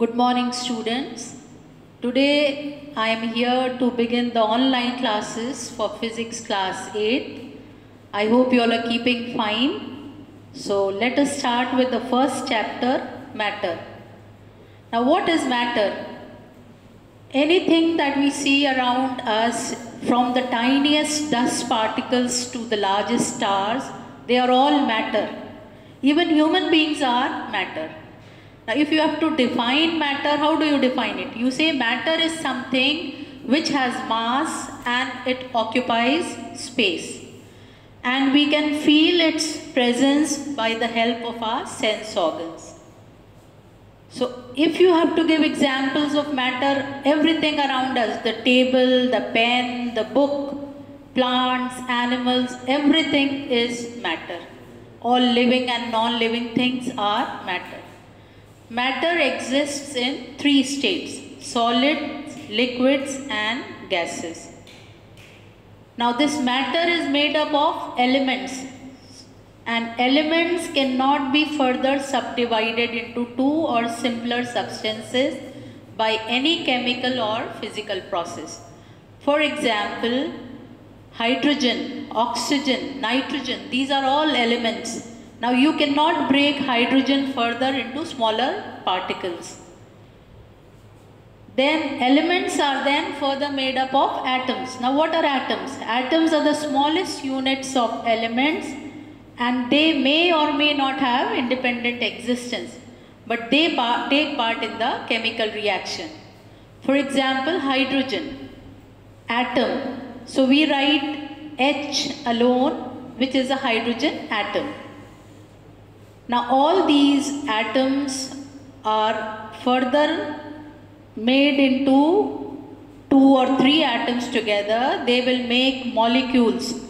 Good morning, students. Today I am here to begin the online classes for Physics Class 8. I hope you all are keeping fine. So let us start with the first chapter, Matter. Now what is matter? Anything that we see around us, from the tiniest dust particles to the largest stars, they are all matter. Even human beings are matter. Now if you have to define matter, how do you define it? You say matter is something which has mass and it occupies space. And we can feel its presence by the help of our sense organs. So if you have to give examples of matter, everything around us, the table, the pen, the book, plants, animals, everything is matter. All living and non-living things are matter. Matter exists in three states: solids, liquids and gases. Now this matter is made up of elements, and elements cannot be further subdivided into two or simpler substances by any chemical or physical process. For example, hydrogen, oxygen, nitrogen, these are all elements. Now you cannot break hydrogen further into smaller particles. Then elements are then further made up of atoms. Now what are atoms? Atoms are the smallest units of elements, and they may or may not have independent existence, but they take part in the chemical reaction. For example, hydrogen, atom. So we write H alone, which is a hydrogen atom. Now all these atoms are further made into two or three atoms together. They will make molecules.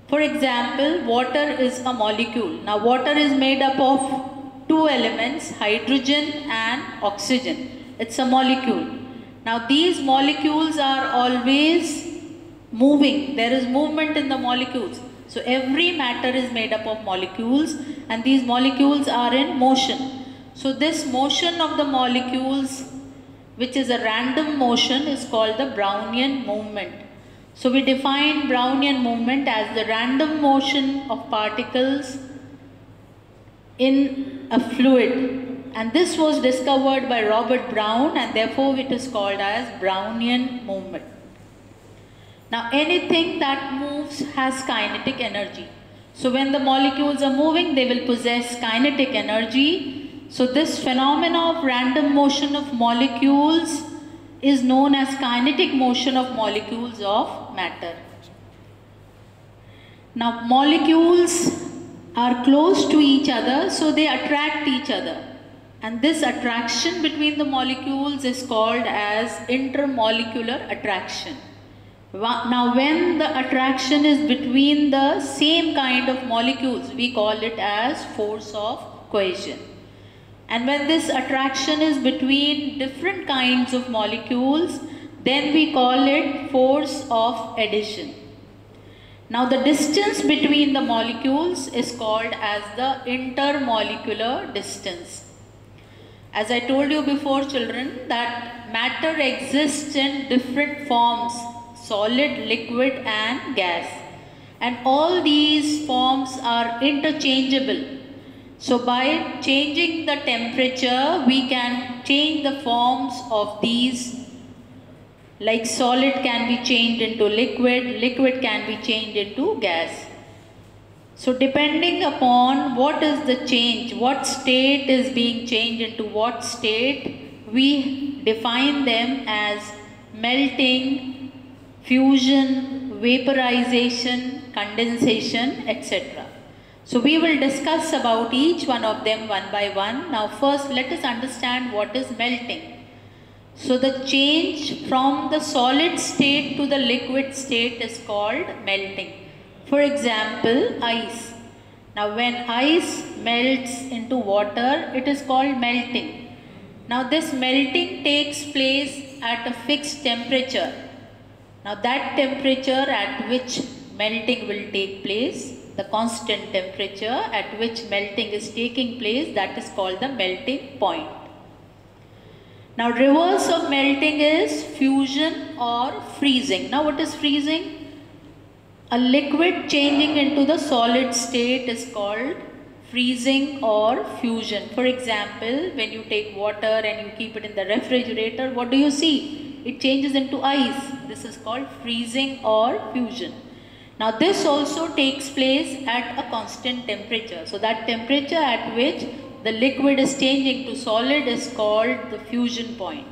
For example, water is a molecule. Now water is made up of two elements, hydrogen and oxygen. It's a molecule. Now these molecules are always moving. There is movement in the molecules. So every matter is made up of molecules, and these molecules are in motion. So this motion of the molecules, which is a random motion, is called the Brownian movement. So we define Brownian movement as the random motion of particles in a fluid. And this was discovered by Robert Brown, and therefore it is called as Brownian movement. Now anything that moves has kinetic energy. So when the molecules are moving, they will possess kinetic energy. So this phenomena of random motion of molecules is known as kinetic motion of molecules of matter. Now molecules are close to each other, so they attract each other. And this attraction between the molecules is called as intermolecular attraction. Now when the attraction is between the same kind of molecules, we call it as force of cohesion. And when this attraction is between different kinds of molecules, then we call it force of addition. Now the distance between the molecules is called as the intermolecular distance. As I told you before, children, that matter exists in different forms: solid, liquid and gas. And all these forms are interchangeable. So by changing the temperature, we can change the forms of these. Like solid can be changed into liquid, liquid can be changed into gas. So depending upon what is the change, what state is being changed into what state, we define them as melting, fusion, vaporization, condensation, etc. So we will discuss about each one of them one by one. Now first let us understand what is melting. So the change from the solid state to the liquid state is called melting. For example, ice. Now when ice melts into water, it is called melting. Now this melting takes place at a fixed temperature. Now that temperature at which melting will take place, the constant temperature at which melting is taking place, that is called the melting point. Now reverse of melting is fusion or freezing. Now what is freezing? A liquid changing into the solid state is called freezing or fusion. For example, when you take water and you keep it in the refrigerator, what do you see? It changes into ice. This is called freezing or fusion. Now this also takes place at a constant temperature. So that temperature at which the liquid is changing to solid is called the fusion point.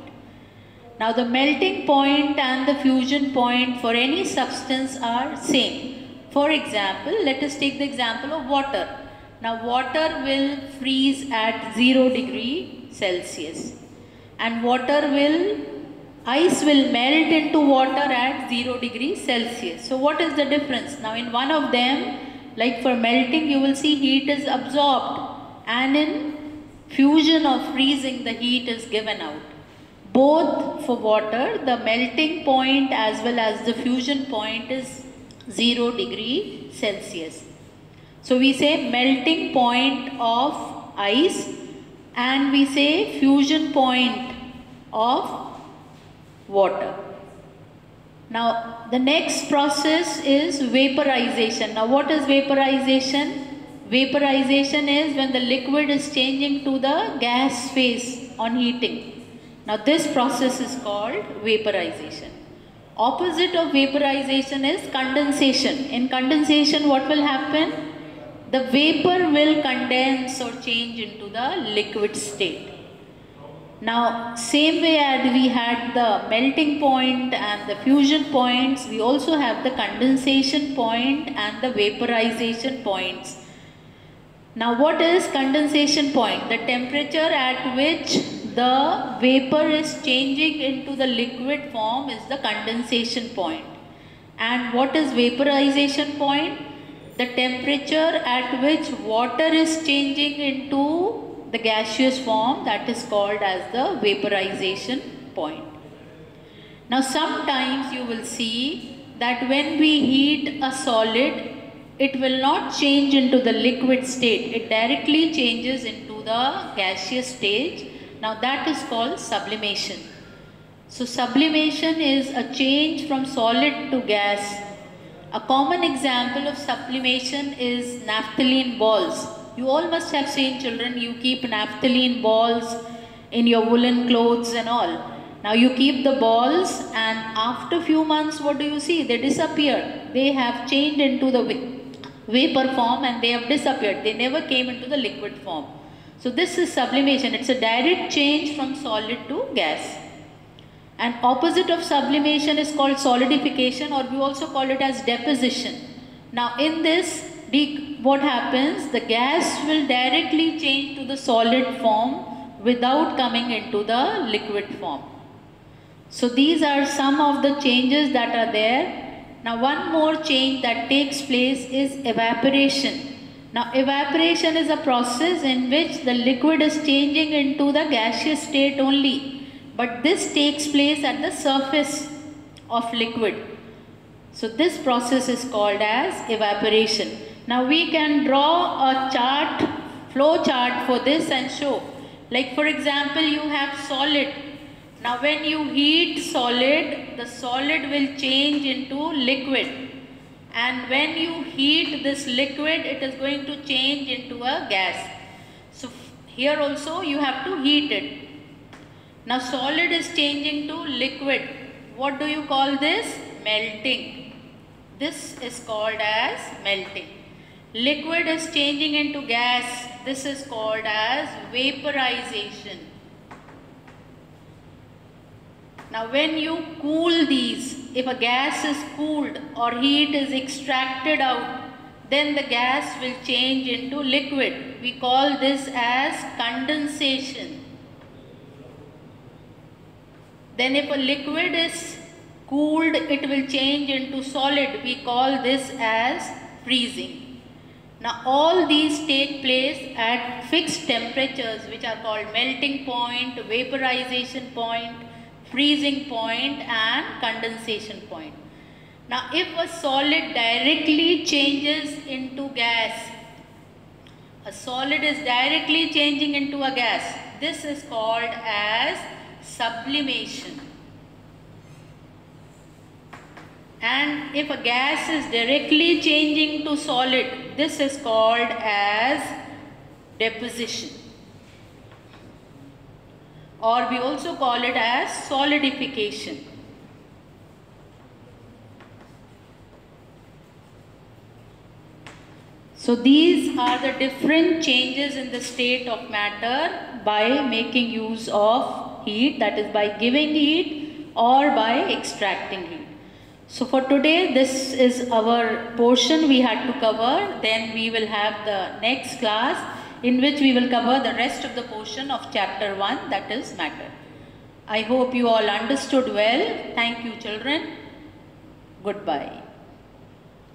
Now the melting point and the fusion point for any substance are same. For example, let us take the example of water. Now water will freeze at 0 degree Celsius and ice will melt into water at 0 degree Celsius. So what is the difference? Now in one of them, like for melting, you will see heat is absorbed, and in fusion or freezing the heat is given out. Both for water, the melting point as well as the fusion point is 0 degree Celsius. So we say melting point of ice and we say fusion point of water. Now the next process is vaporization. Now what is vaporization? Vaporization is when the liquid is changing to the gas phase on heating. Now this process is called vaporization. Opposite of vaporization is condensation. In condensation, what will happen? The vapor will condense or change into the liquid state. Now same way as we had the melting point and the fusion points, we also have the condensation point and the vaporization points. Now what is condensation point? The temperature at which the vapor is changing into the liquid form is the condensation point. And what is vaporization point? The temperature at which water is changing into the gaseous form, that is called as the vaporization point. Now sometimes you will see that when we heat a solid, it will not change into the liquid state. It directly changes into the gaseous stage. Now that is called sublimation. So sublimation is a change from solid to gas. A common example of sublimation is naphthalene balls. You all must have seen, children, you keep naphthalene balls in your woolen clothes and all. Now you keep the balls and after few months what do you see? They disappear. They have changed into the vapor form and they have disappeared. They never came into the liquid form. So this is sublimation. It's a direct change from solid to gas. And opposite of sublimation is called solidification, or we also call it as deposition. Now in this, what happens? The gas will directly change to the solid form without coming into the liquid form. So these are some of the changes that are there. Now one more change that takes place is evaporation. Now evaporation is a process in which the liquid is changing into the gaseous state only, but this takes place at the surface of liquid. So this process is called as evaporation. Now we can draw a chart, flow chart for this and show. Like for example, you have solid. Now when you heat solid, the solid will change into liquid. And when you heat this liquid, it is going to change into a gas. So here also you have to heat it. Now solid is changing to liquid. What do you call this? Melting. This is called as melting. Liquid is changing into gas. This is called as vaporization. Now when you cool these, if a gas is cooled or heat is extracted out, then the gas will change into liquid. We call this as condensation. Then if a liquid is cooled, it will change into solid. We call this as freezing. Now all these take place at fixed temperatures, which are called melting point, vaporization point, freezing point and condensation point. Now if a solid directly changes into gas, a solid is directly changing into a gas, this is called as sublimation. And if a gas is directly changing to solid, this is called as deposition, or we also call it as solidification. So these are the different changes in the state of matter by making use of heat, that is by giving heat or by extracting heat. So for today, this is our portion we had to cover. Then we will have the next class in which we will cover the rest of the portion of chapter 1, that is matter. I hope you all understood well. Thank you, children. Goodbye.